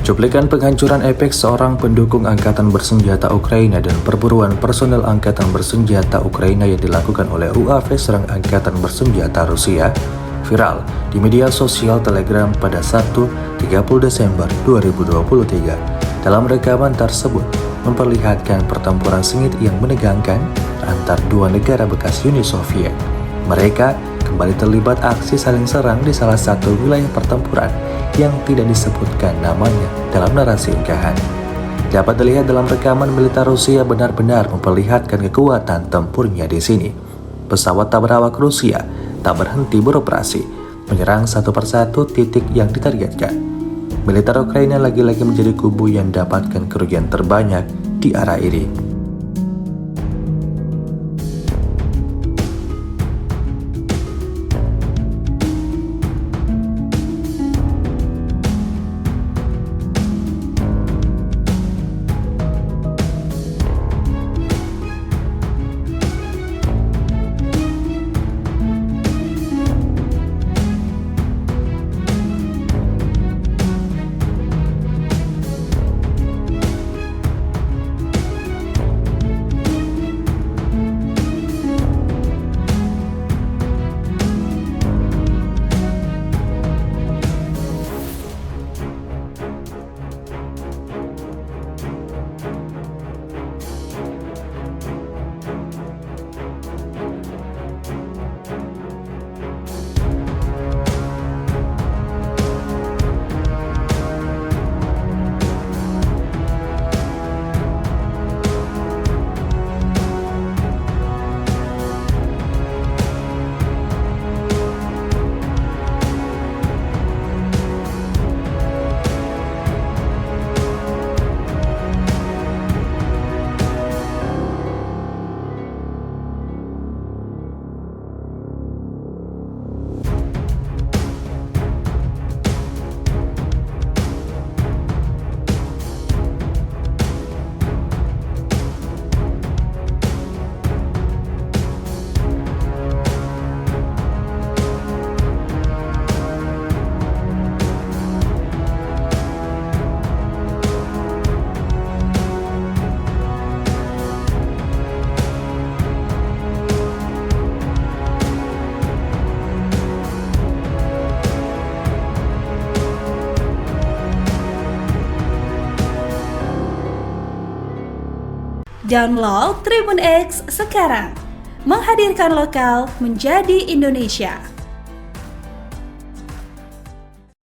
Cuplikan penghancuran epek seorang pendukung angkatan bersenjata Ukraina dan perburuan personel angkatan bersenjata Ukraina yang dilakukan oleh UAV serang angkatan bersenjata Rusia viral di media sosial Telegram pada Sabtu 30 Desember 2023. Dalam rekaman tersebut memperlihatkan pertempuran sengit yang menegangkan antar dua negara bekas Uni Soviet. Mereka kembali terlibat aksi saling serang di salah satu wilayah pertempuran yang tidak disebutkan namanya dalam narasi unggahan. Dapat dilihat dalam rekaman militer Rusia benar-benar memperlihatkan kekuatan tempurnya di sini. Pesawat tak berawak Rusia tak berhenti beroperasi, menyerang satu persatu titik yang ditargetkan. Militer Ukraina lagi-lagi menjadi kubu yang mendapatkan kerugian terbanyak di arah ini. Download Tribun X sekarang, menghadirkan lokal menjadi Indonesia.